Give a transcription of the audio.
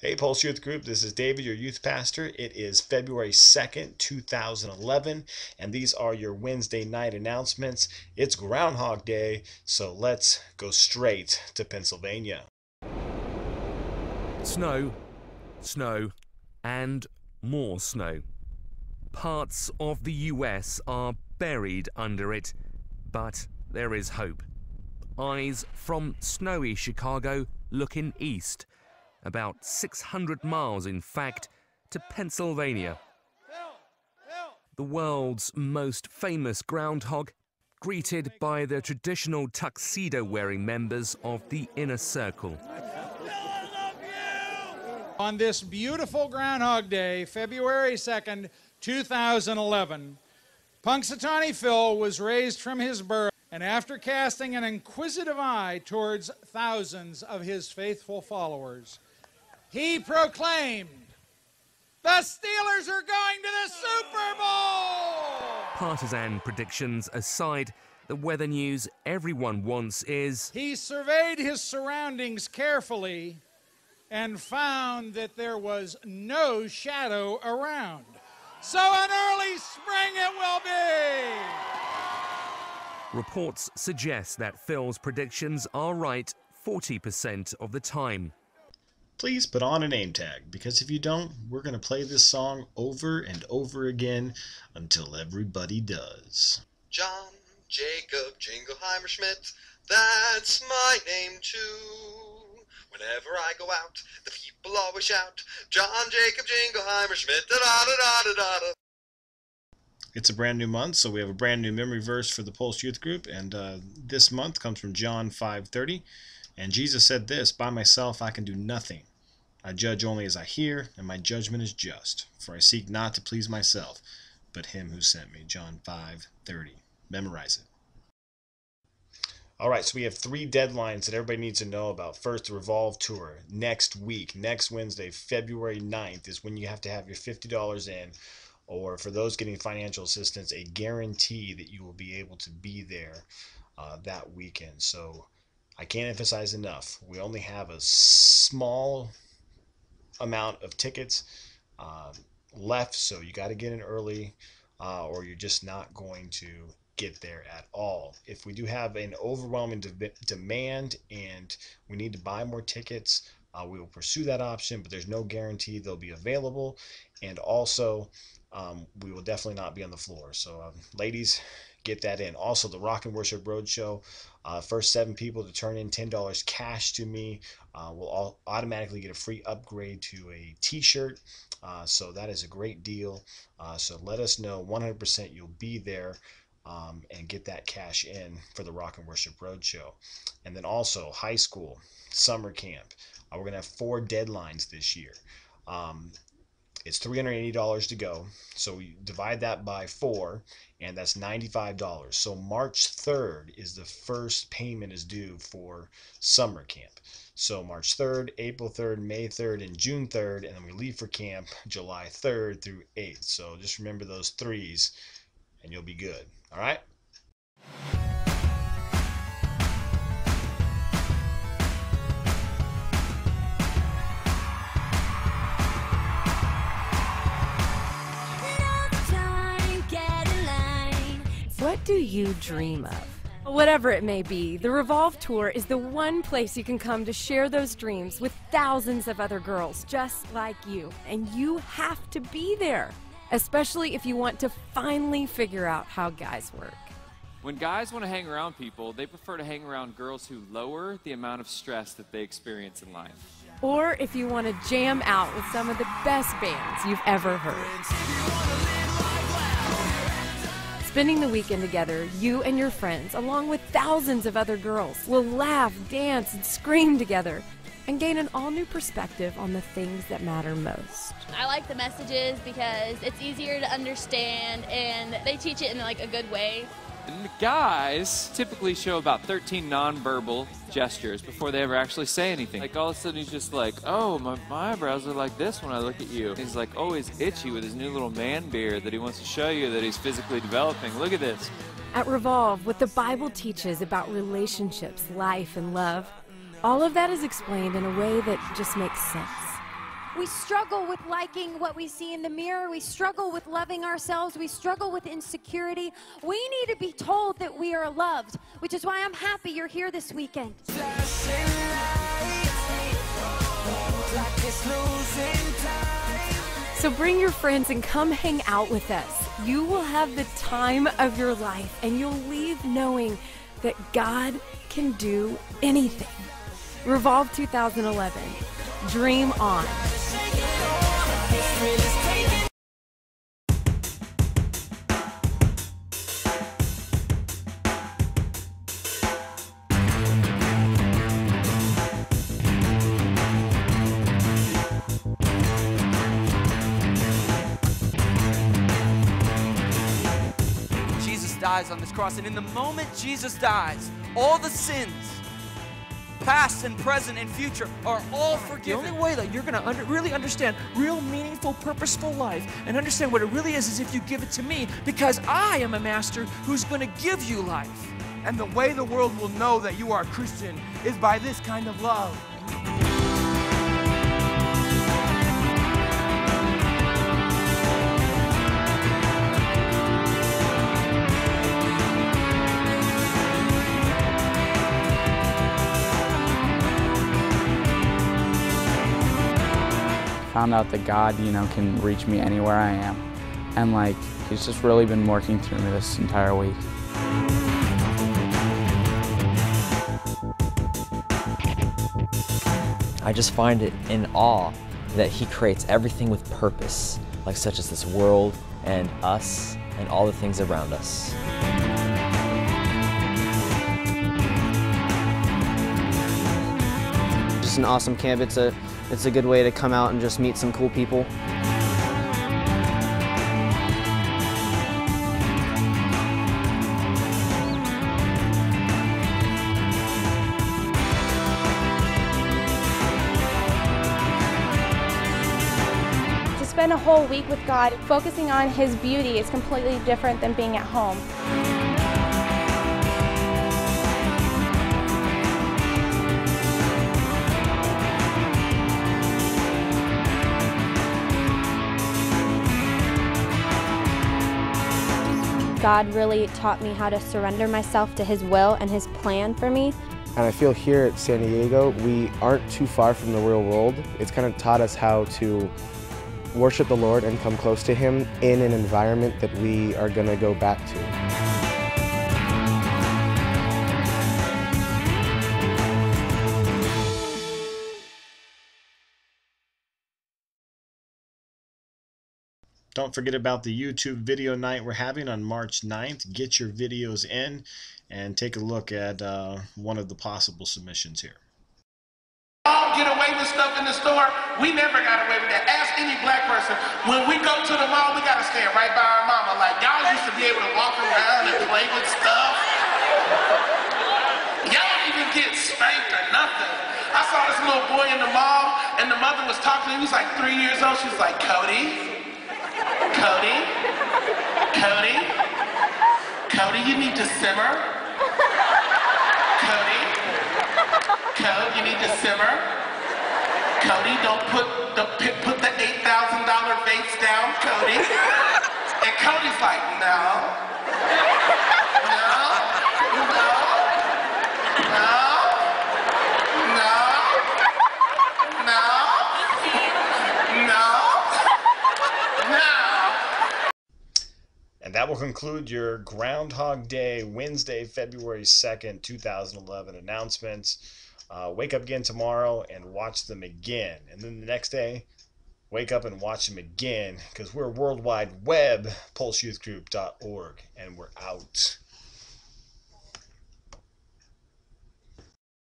Hey, Pulse Youth Group, this is David, your youth pastor. It is February 2nd, 2011, and these are your Wednesday night announcements. It's Groundhog Day, so let's go straight to Pennsylvania. Snow, snow, and more snow. Parts of the US are buried under it, but there is hope. Eyes from snowy Chicago looking east, about 600 miles in fact, to Pennsylvania. The world's most famous groundhog, greeted by the traditional tuxedo-wearing members of the Inner Circle. On this beautiful Groundhog Day, February 2nd, 2011, Punxsutawney Phil was raised from his birth, and after casting an inquisitive eye towards thousands of his faithful followers, he proclaimed, "The Steelers are going to the Super Bowl!" Partisan predictions aside, the weather news everyone wants is... He surveyed his surroundings carefully and found that there was no shadow around. So an early spring it will be! Reports suggest that Phil's predictions are right 40% of the time. Please put on a name tag, because if you don't, we're going to play this song over and over again until everybody does. John Jacob Jingleheimer Schmidt, that's my name too. Whenever I go out, the people always shout, John Jacob Jingleheimer Schmidt, da-da-da-da-da-da. It's a brand new month, so we have a brand new memory verse for the Pulse Youth Group, and this month comes from John 5:30. And Jesus said this, "By myself I can do nothing. I judge only as I hear, and my judgment is just. For I seek not to please myself, but him who sent me." John 5:30. Memorize it. All right, so we have 3 deadlines that everybody needs to know about. First, the Revolve Tour. Next week, next Wednesday, February 9th, is when you have to have your $50 in, or for those getting financial assistance, a guarantee that you will be able to be there that weekend. So I can't emphasize enough. We only have a small amount of tickets left, so you got to get in early, or you're just not going to get there at all. If we do have an overwhelming demand and we need to buy more tickets, we will pursue that option, but there's no guarantee they'll be available. And also, we will definitely not be on the floor. So ladies, get that in. Also, the Rock and Worship Roadshow, first 7 people to turn in $10 cash to me will all automatically get a free upgrade to a t-shirt. So that is a great deal. So let us know 100% you'll be there, and get that cash in for the Rock and Worship Roadshow. And then also high school summer camp. We're going to have 4 deadlines this year. It's $380 to go, so we divide that by 4, and that's $95. So March 3rd is the first payment is due for summer camp. So March 3rd, April 3rd, May 3rd, and June 3rd, and then we leave for camp July 3rd through 8th. So just remember those 3s, and you'll be good. All right? What do you dream of? Whatever it may be, the Revolve Tour is the one place you can come to share those dreams with thousands of other girls just like you. And you have to be there, especially if you want to finally figure out how guys work. When guys want to hang around people, they prefer to hang around girls who lower the amount of stress that they experience in life. Or if you want to jam out with some of the best bands you've ever heard. Spending the weekend together, you and your friends, along with thousands of other girls, will laugh, dance, and scream together and gain an all-new perspective on the things that matter most. I like the messages because it's easier to understand and they teach it in like a good way. And the guys typically show about 13 nonverbal gestures before they ever actually say anything. Like all of a sudden he's just like, oh, my eyebrows are like this when I look at you. And he's like always itchy with his new little man beard that he wants to show you that he's physically developing. Look at this. At Revolve, what the Bible teaches about relationships, life, and love, all of that is explained in a way that just makes sense. We struggle with liking what we see in the mirror. We struggle with loving ourselves. We struggle with insecurity. We need to be told that we are loved, which is why I'm happy you're here this weekend. So bring your friends and come hang out with us. You will have the time of your life, and you'll leave knowing that God can do anything. Revolve 2011. Dream on. Jesus dies on this cross, and in the moment Jesus dies, all the sins, past and present and future, are all forgiven. The only way that you're going to really understand real meaningful, purposeful life and understand what it really is if you give it to me, because I am a master who's going to give you life. And the way the world will know that you are a Christian is by this kind of love. Found out that God, can reach me anywhere I am. And He's just really been working through me this entire week. I just find it in awe that He creates everything with purpose, such as this world and us and all the things around us. Just an awesome camp. It's a good way to come out and just meet some cool people. To spend a whole week with God, focusing on His beauty is completely different than being at home. God really taught me how to surrender myself to His will and His plan for me. And I feel here at San Diego, we aren't too far from the real world. It's kind of taught us how to worship the Lord and come close to Him in an environment that we are going to go back to. Don't forget about the YouTube video night we're having on March 9th. Get your videos in and take a look at one of the possible submissions here. All get away with stuff in the store. We never got away with that. Ask any black person. When we go to the mall, we got to stand right by our mama. Y'all used to be able to walk around and play with stuff. Y'all don't even get spanked or nothing. I saw this little boy in the mall, and the mother was talking to him. He was 3 years old. She was like, Cody, you need to simmer. Cody, you need to simmer. Cody, don't put the $8,000 vase down, Cody. And Cody's like, no. And that will conclude your Groundhog Day, Wednesday, February 2nd, 2011 announcements. Wake up again tomorrow and watch them again. And then the next day, wake up and watch them again, because we're World Wide Web, pulseyouthgroup.org, and we're out.